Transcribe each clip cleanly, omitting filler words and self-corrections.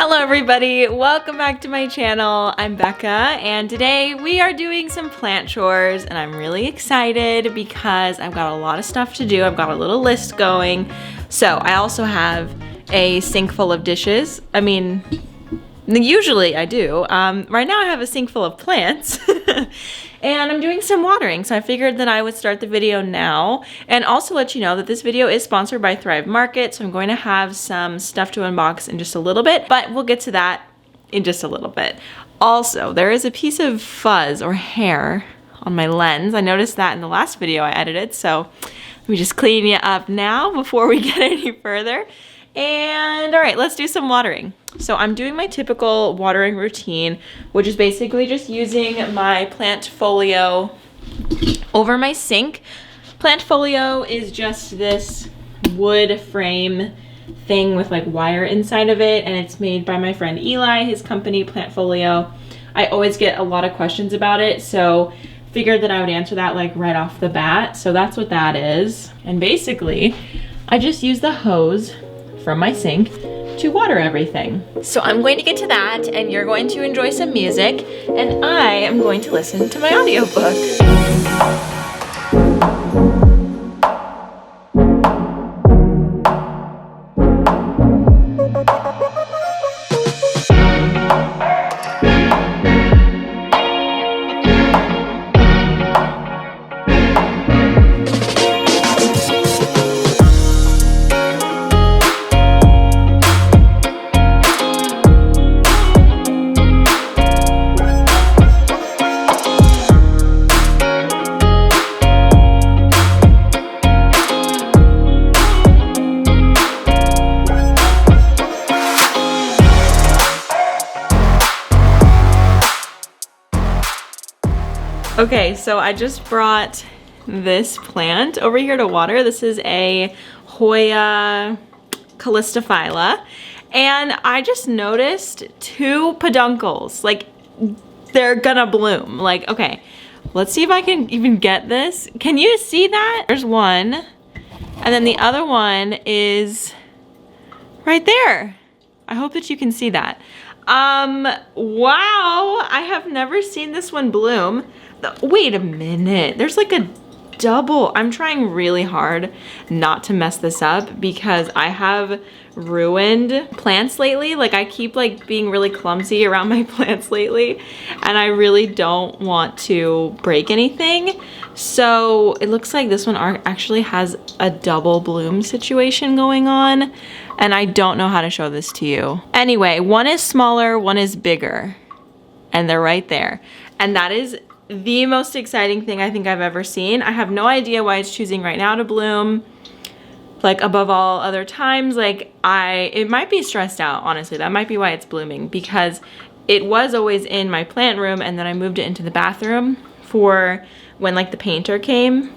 Hello everybody, welcome back to my channel. I'm Becca and today we are doing some plant chores and I'm really excited because I've got a lot of stuff to do. I've got a little list going. So I also have a sink full of dishes. I mean, usually I do. Right now I have a sink full of plants and I'm doing some watering. So I figured that I would start the video now and also let you know that this video is sponsored by Thrive Market. So I'm going to have some stuff to unbox in just a little bit, but we'll get to that in just a little bit. Also, there is a piece of fuzz or hair on my lens. I noticed that in the last video I edited. So let me just clean you up now before we get any further. And all right, let's do some watering. So I'm doing my typical watering routine, which is basically just using my plant folio over my sink. Plant folio is just this wood frame thing with like wire inside of it, and it's made by my friend Eli, his company Plant Folio. I always get a lot of questions about it, so figured that I would answer that like right off the bat. So that's what that is. And basically, I just use the hose from my sink to water everything. So I'm going to get to that and you're going to enjoy some music and I am going to listen to my audiobook. Okay, so I just brought this plant over here to water. This is a Hoya calistophylla, and I just noticed two peduncles. Like, they're gonna bloom. Like, okay, let's see if I can even get this. Can you see that? There's one, and then the other one is right there. I hope that you can see that. Wow, I have never seen this one bloom. Wait a minute, there's like a double. I'm trying really hard not to mess this up because I have ruined plants lately. Like I keep like being really clumsy around my plants lately and I really don't want to break anything. So it looks like this one actually has a double bloom situation going on and I don't know how to show this to you. Anyway, one is smaller, one is bigger, and they're right there. And that is the most exciting thing I think I've ever seen. I have no idea why it's choosing right now to bloom, like above all other times. Like it might be stressed out, honestly. That might be why it's blooming, because it was always in my plant room and then I moved it into the bathroom for when like the painter came.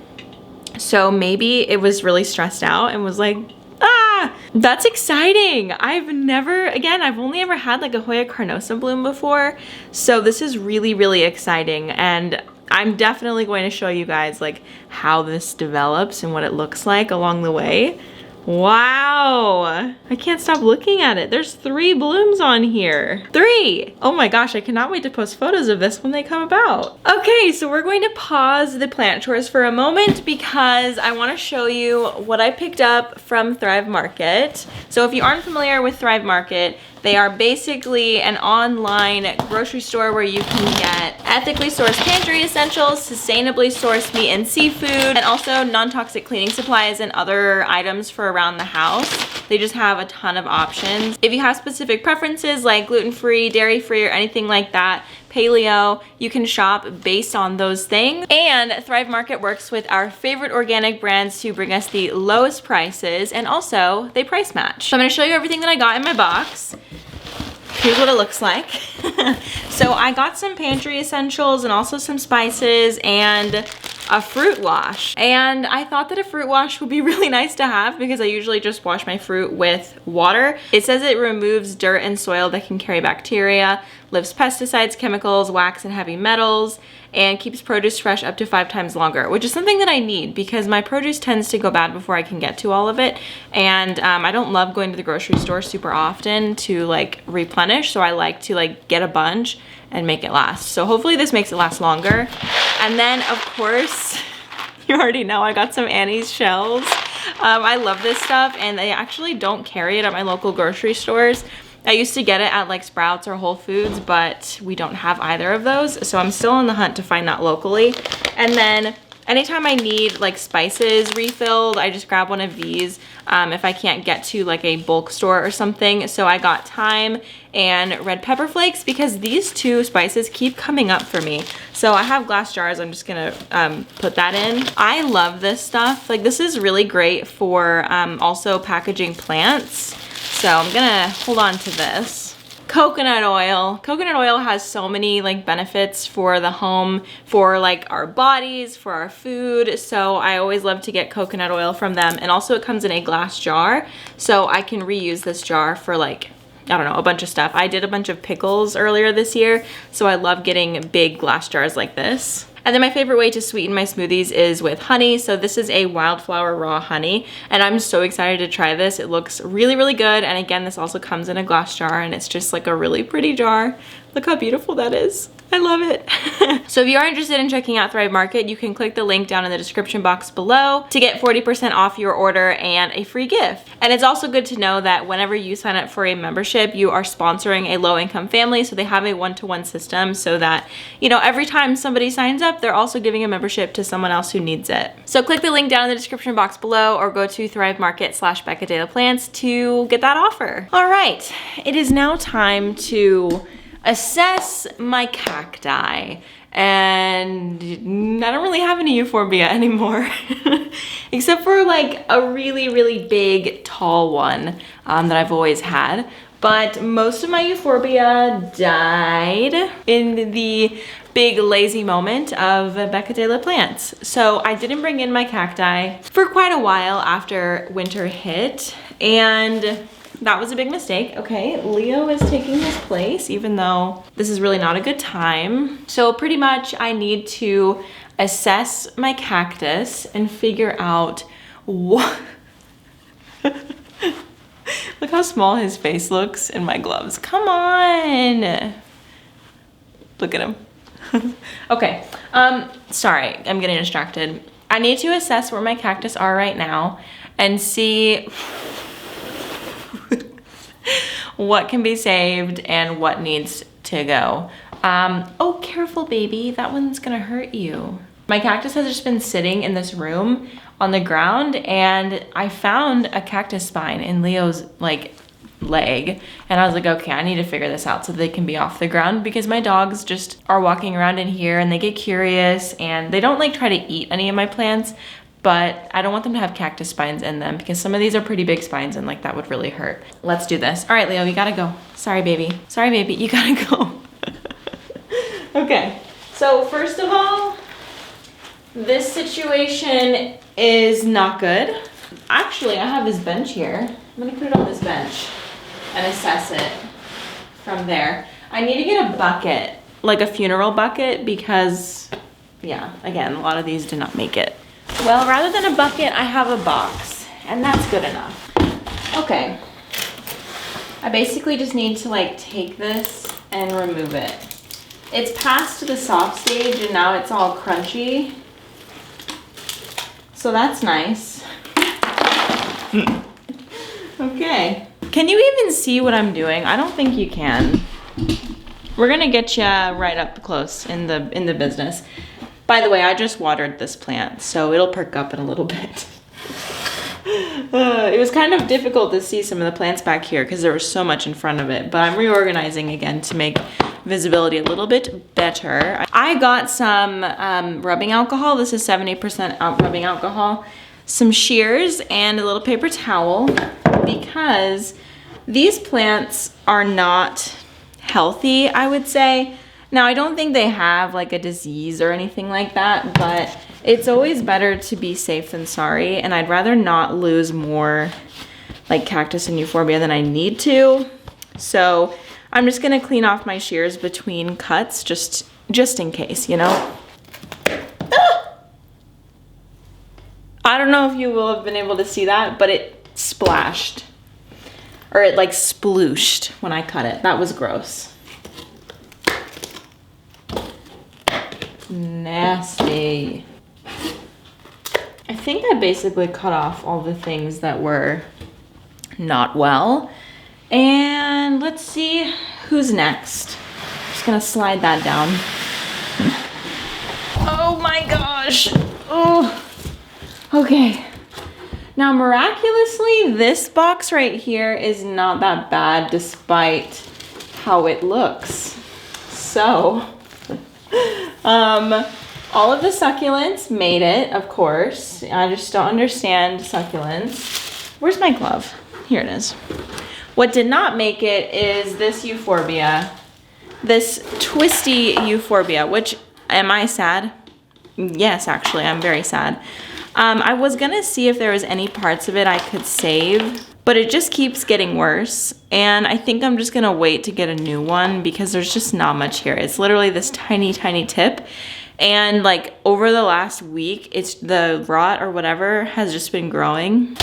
So maybe it was really stressed out and was like, ah, that's exciting. I've only ever had like a Hoya carnosa bloom before. So this is really, really exciting. And I'm definitely going to show you guys like how this develops and what it looks like along the way. Wow, I can't stop looking at it. There's 3 blooms on here. 3! Oh my gosh, I cannot wait to post photos of this when they come about. Okay, so we're going to pause the plant chores for a moment because I want to show you what I picked up from Thrive Market. So if you aren't familiar with Thrive Market, they are basically an online grocery store where you can get ethically sourced pantry essentials, sustainably sourced meat and seafood, and also non-toxic cleaning supplies and other items for around the house. They just have a ton of options. If you have specific preferences like gluten-free, dairy-free, or anything like that, paleo, you can shop based on those things. And Thrive Market works with our favorite organic brands to bring us the lowest prices, and also they price match. So I'm gonna show you everything that I got in my box. Here's what it looks like. So I got some pantry essentials and also some spices, and a fruit wash. And I thought that a fruit wash would be really nice to have because I usually just wash my fruit with water. It says it removes dirt and soil that can carry bacteria, lifts pesticides, chemicals, wax, and heavy metals, and keeps produce fresh up to 5 times longer, which is something that I need because my produce tends to go bad before I can get to all of it. And I don't love going to the grocery store super often to like replenish, so I like to like get a bunch and make it last. So hopefully this makes it last longer. And then of course, you already know I got some Annie's shells. I love this stuff and they actually don't carry it at my local grocery stores. I used to get it at like Sprouts or Whole Foods, but we don't have either of those. So I'm still on the hunt to find that locally. And then anytime I need like spices refilled, I just grab one of these if I can't get to like a bulk store or something. So I got thyme and red pepper flakes because these two spices keep coming up for me. So I have glass jars, I'm just gonna put that in. I love this stuff. Like this is really great for also packaging plants. So I'm gonna hold on to this. Coconut oil. Coconut oil has so many like benefits for the home, for like our bodies, for our food. So I always love to get coconut oil from them. And also it comes in a glass jar. So I can reuse this jar for like, I don't know, a bunch of stuff. I did a bunch of pickles earlier this year. So I love getting big glass jars like this. And then my favorite way to sweeten my smoothies is with honey. So this is a wildflower raw honey and I'm so excited to try this. It looks really, really good. And again, this also comes in a glass jar and it's just like a really pretty jar. Look how beautiful that is. I love it. So if you are interested in checking out Thrive Market, you can click the link down in the description box below to get 40% off your order and a free gift. And it's also good to know that whenever you sign up for a membership, you are sponsoring a low-income family. So they have a one-to-one system so that, you know, every time somebody signs up, they're also giving a membership to someone else who needs it. So click the link down in the description box below or go to thrivemarket/Becca De La Plants to get that offer. All right, it is now time to assess my cacti, and I don't really have any euphorbia anymore except for like a really, really big tall one that I've always had. But most of my euphorbia died in the big lazy moment of Becca De La Plants. So I didn't bring in my cacti for quite a while after winter hit, and that was a big mistake. Okay, Leo is taking his place, even though this is really not a good time. So pretty much I need to assess my cactus and figure out what... Look how small his face looks in my gloves. Come on. Look at him. Okay, sorry, I'm getting distracted. I need to assess where my cactus are right now and see what can be saved and what needs to go. Oh, careful, baby. That one's gonna hurt you. My cactus has just been sitting in this room on the ground, and I found a cactus spine in Leo's like leg, and I was like, okay, I need to figure this out so they can be off the ground, because my dogs just are walking around in here and they get curious and they don't like try to eat any of my plants, but I don't want them to have cactus spines in them because some of these are pretty big spines and like that would really hurt. Let's do this. All right, Leo, you gotta go. Sorry, baby. Sorry, baby, you gotta go. Okay, so first of all, this situation is not good. Actually, I have this bench here. I'm gonna put it on this bench and assess it from there. I need to get a bucket, like a funeral bucket, because yeah, again, a lot of these did not make it. Well, rather than a bucket, I have a box, and that's good enough. Okay, I basically just need to like take this and remove it. It's past the soft stage and now it's all crunchy. So that's nice. Okay. Can you even see what I'm doing? I don't think you can. We're gonna get you right up close in the business. By the way, I just watered this plant, so it'll perk up in a little bit. It was kind of difficult to see some of the plants back here because there was so much in front of it, but I'm reorganizing again to make visibility a little bit better. I got some rubbing alcohol. This is 70% rubbing alcohol, some shears, and a little paper towel, because these plants are not healthy, I would say. Now, I don't think they have like a disease or anything like that, but it's always better to be safe than sorry, and I'd rather not lose more like cactus and euphorbia than I need to. So I'm just gonna clean off my shears between cuts just in case, you know? Ah! I don't know if you will have been able to see that, but it splashed. Or it like splooshed when I cut it. That was gross. Nasty. I think I basically cut off all the things that were not well. And let's see who's next. I'm just gonna slide that down. Oh my gosh. Oh, okay. Now, miraculously, this box right here is not that bad despite how it looks. So, all of the succulents made it, of course. I just don't understand succulents. Where's my glove? Here it is. What did not make it is this euphorbia, this twisty euphorbia, which, am I sad? Yes, actually, I'm very sad. I was gonna see if there was any parts of it I could save, but it just keeps getting worse. And I think I'm just gonna wait to get a new one because there's just not much here. It's literally this tiny, tiny tip. And like over the last week, it's the rot or whatever has just been growing.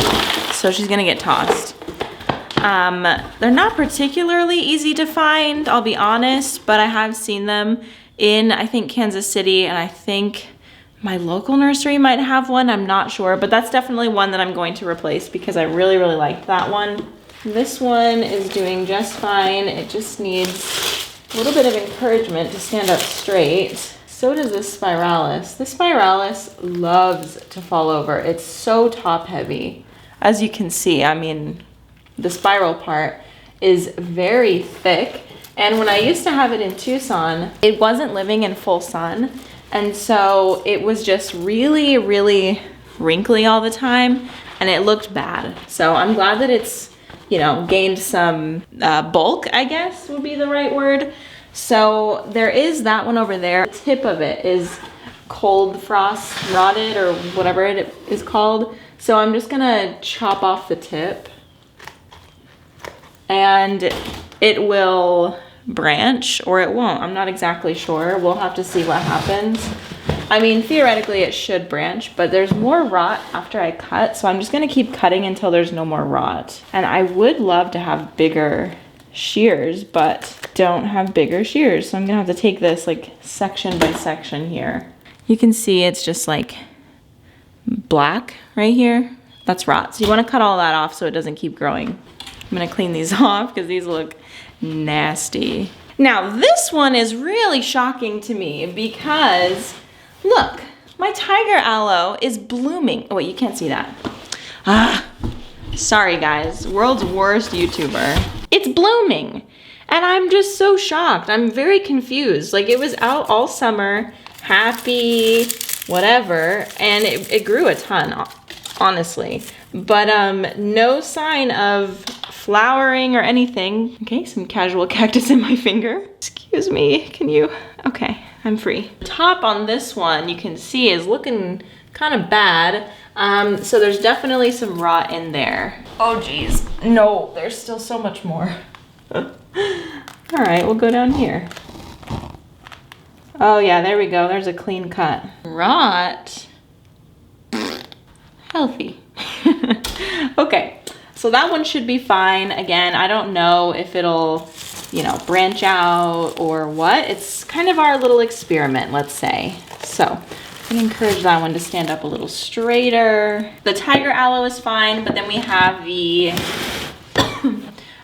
So she's gonna get tossed. They're not particularly easy to find, I'll be honest, but I have seen them in, I think, Kansas City, and I think my local nursery might have one, I'm not sure, but that's definitely one that I'm going to replace because I really, really liked that one. This one is doing just fine. It just needs a little bit of encouragement to stand up straight. So does this spiralis. This spiralis loves to fall over. It's so top heavy. As you can see, I mean, the spiral part is very thick. And when I used to have it in Tucson, it wasn't living in full sun. And so it was just really, really wrinkly all the time and it looked bad. So I'm glad that it's, you know, gained some bulk, I guess would be the right word. So there is that one over there. The tip of it is cold frost rotted or whatever it is called. So I'm just gonna chop off the tip and it will branch or it won't. I'm not exactly sure. We'll have to see what happens. I mean, theoretically it should branch, but there's more rot after I cut, so I'm just gonna keep cutting until there's no more rot. And I would love to have bigger shears, but don't have bigger shears, so I'm gonna have to take this like section by section here. You can see it's just like black right here. That's rot. So you wanna cut all that off so it doesn't keep growing. I'm gonna clean these off because these look nasty. Now this one is really shocking to me because look, my tiger aloe is blooming. Oh wait, you can't see that. Sorry guys, world's worst YouTuber. It's blooming and I'm just so shocked. I'm very confused. Like it was out all summer, happy, whatever, and it grew a ton, honestly. But no sign of flowering or anything. Okay, some casual cactus in my finger. Excuse me, can you? Okay, I'm free. The top on this one you can see is looking kind of bad. So there's definitely some rot in there. Oh geez, no, there's still so much more. All right, we'll go down here. Oh yeah, there we go, there's a clean cut. Rot, healthy. Okay, so that one should be fine. Again, I don't know if it'll, you know, branch out or what. It's kind of our little experiment, let's say. So I'm gonna encourage that one to stand up a little straighter. The tiger aloe is fine, but then we have the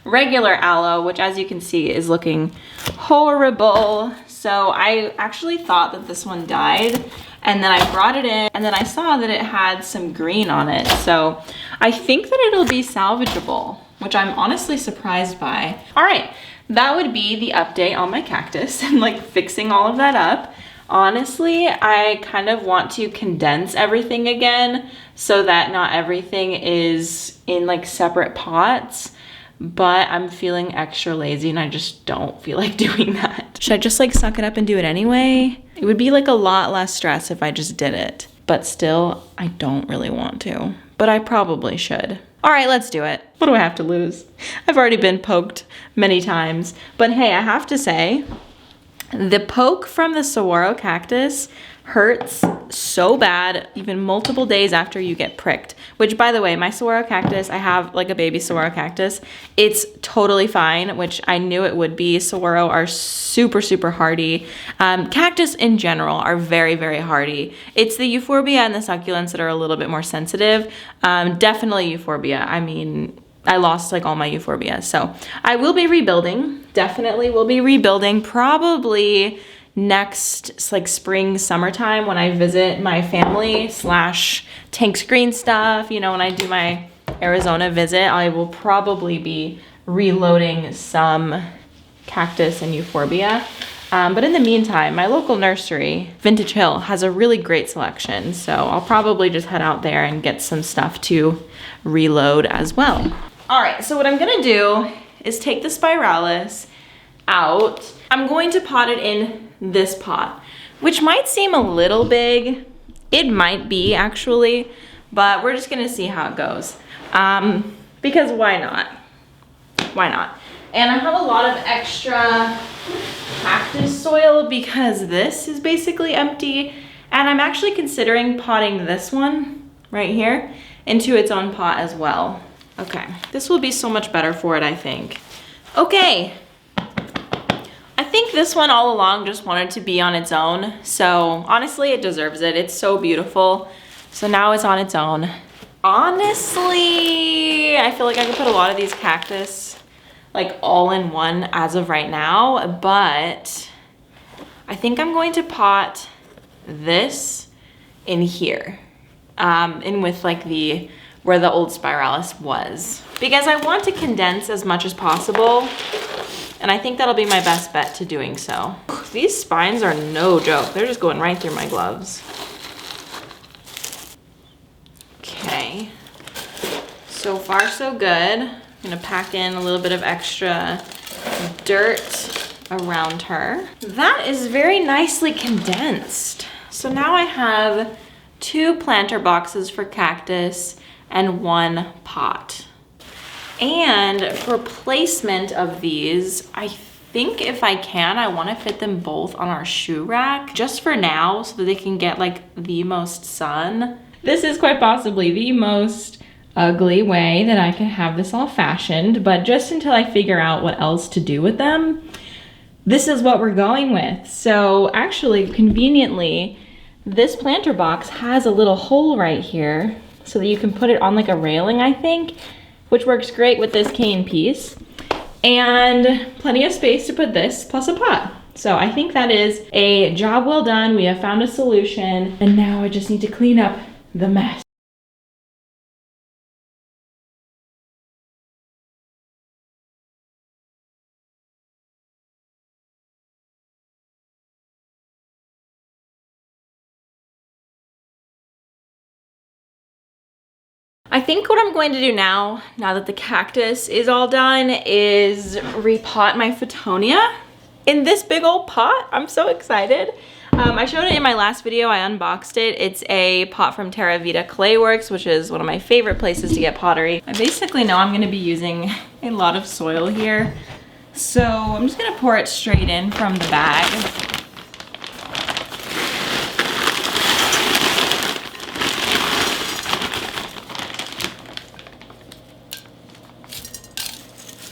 regular aloe, which as you can see is looking horrible. So I actually thought that this one died, and then I brought it in and then I saw that it had some green on it. So I think that it'll be salvageable, which I'm honestly surprised by. All right, that would be the update on my cactus and like fixing all of that up. Honestly, I kind of want to condense everything again so that not everything is in like separate pots, but I'm feeling extra lazy and I just don't feel like doing that. Should I just like suck it up and do it anyway? It would be like a lot less stress if I just did it. But still, I don't really want to. But I probably should. All right, let's do it. What do I have to lose? I've already been poked many times. But hey, I have to say, the poke from the saguaro cactus hurts so bad, even multiple days after you get pricked. Which, by the way, my saguaro cactus, I have like a baby saguaro cactus. It's totally fine, which I knew it would be. Saguaro are super, super hardy. Cactus in general are very, very hardy. It's the euphorbia and the succulents that are a little bit more sensitive. Definitely euphorbia. I mean, I lost like all my euphorbia. So I will be rebuilding. Definitely will be rebuilding. Probably next like spring, summertime when I visit my family / tank screen stuff. You know, when I do my Arizona visit, I will probably be reloading some cactus and euphorbia. But in the meantime, my local nursery, Vintage Hill, has a really great selection. So I'll probably just head out there and get some stuff to reload as well. All right, so what I'm gonna do is take the spiralis out. I'm going to pot it in this pot, which might seem a little big. It might be actually, but we're just gonna see how it goes. Because why not? Why not? And I have a lot of extra cactus soil because this is basically empty. And I'm actually considering potting this one right here into its own pot as well. Okay, this will be so much better for it, I think. Okay. I think this one all along just wanted to be on its own. So honestly, it deserves it. It's so beautiful. So now it's on its own. Honestly, I feel like I could put a lot of these cactus like all in one as of right now, but I think I'm going to pot this in here, in with like where the old spiralis was, because I want to condense as much as possible. And I think that'll be my best bet to doing so. These spines are no joke. They're just going right through my gloves. Okay, so far so good. I'm gonna pack in a little bit of extra dirt around her. That is very nicely condensed. So now I have 2 planter boxes for cactus and 1 pot. And for placement of these, I think if I can, I want to fit them both on our shoe rack just for now so that they can get like the most sun. This is quite possibly the most ugly way that I can have this all fashioned, but just until I figure out what else to do with them, this is what we're going with. So actually, conveniently, this planter box has a little hole right here so that you can put it on like a railing, I think, which works great with this cane piece, and plenty of space to put this plus a pot. So I think that is a job well done. We have found a solution, and now I just need to clean up the mess. I think what I'm going to do now that the cactus is all done, is repot my photonia in this big old pot. I'm so excited. I showed it in my last video. I unboxed it. It's a pot from Terra Vita Clayworks, which is one of my favorite places to get pottery. I basically know I'm going to be using a lot of soil here, so I'm just going to pour it straight in from the bag.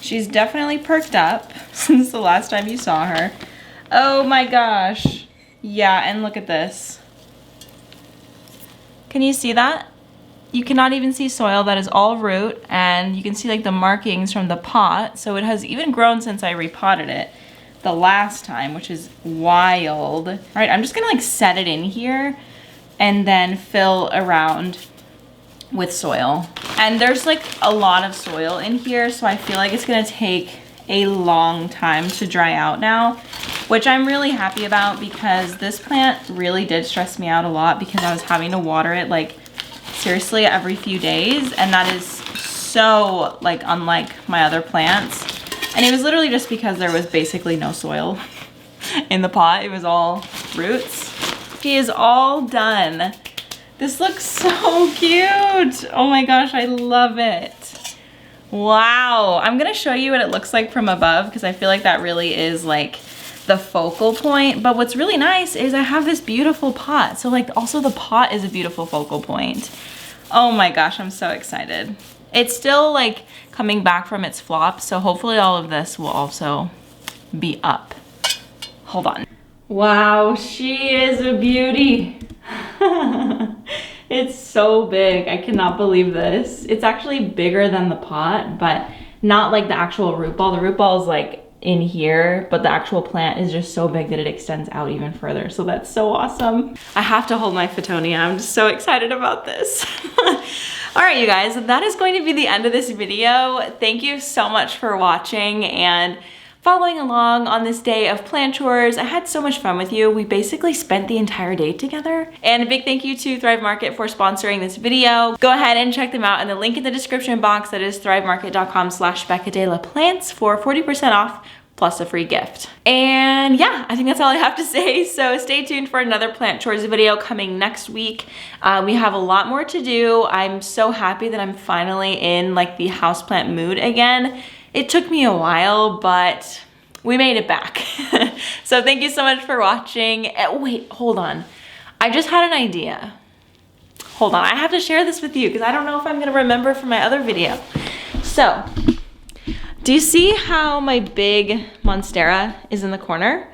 She's definitely perked up since the last time you saw her. Oh my gosh. Yeah, and look at this. Can you see that? You cannot even see soil. That is all root, and you can see like the markings from the pot. So it has even grown since I repotted it the last time, which is wild. All right, I'm just gonna like set it in here and then fill around with soil. And there's like a lot of soil in here, so I feel like it's gonna take a long time to dry out now, which I'm really happy about because this plant really did stress me out a lot because I was having to water it like seriously every few days, and that is so like unlike my other plants. And it was literally just because there was basically no soil. in the pot. It was all roots. She is all done. This looks so cute. Oh my gosh, I love it. Wow, I'm gonna show you what it looks like from above because I feel like that really is like the focal point. But what's really nice is I have this beautiful pot. So like also the pot is a beautiful focal point. Oh my gosh, I'm so excited. It's still like coming back from its flop. So hopefully all of this will also be up. Hold on. Wow, she is a beauty. It's so big. I cannot believe this. It's actually bigger than the pot, but not like the actual root ball. The root ball is like in here, but the actual plant is just so big that it extends out even further. So that's so awesome. I have to hold my photonia. I'm just so excited about this. All right, you guys, that is going to be the end of this video. Thank you so much for watching and following along on this day of plant chores. I had so much fun with you. We basically spent the entire day together. And a big thank you to Thrive Market for sponsoring this video. Go ahead and check them out in the link in the description box. That is thrivemarket.com/BeccaDeLaPlants for 40% off plus a free gift. And yeah, I think that's all I have to say. So stay tuned for another plant chores video coming next week. We have a lot more to do. I'm so happy that I'm finally in like the houseplant mood again. It took me a while, but we made it back. So thank you so much for watching. Wait, hold on. I just had an idea. Hold on, I have to share this with you because I don't know if I'm gonna remember from my other video. So, do you see how my big monstera is in the corner?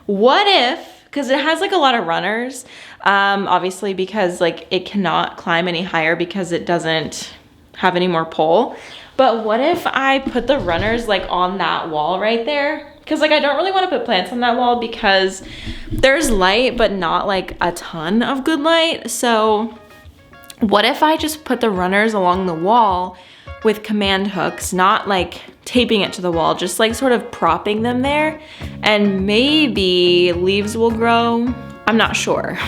What if, because it has like a lot of runners, obviously because like it cannot climb any higher because it doesn't have any more pole. But what if I put the runners like on that wall right there? Because like I don't really want to put plants on that wall because there's light, but not like a ton of good light. So what if I just put the runners along the wall with command hooks, not like taping it to the wall, just like sort of propping them there, and maybe leaves will grow? I'm not sure.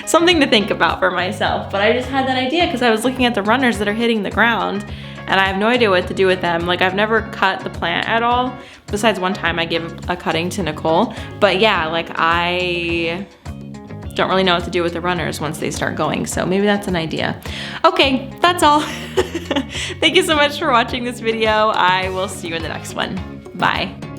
Something to think about for myself, but I just had that idea because I was looking at the runners that are hitting the ground and I have no idea what to do with them. Like I've never cut the plant at all, besides one time I gave a cutting to Nicole. But yeah, like I don't really know what to do with the runners once they start going. So maybe that's an idea. Okay, that's all. Thank you so much for watching this video. I will see you in the next one. Bye.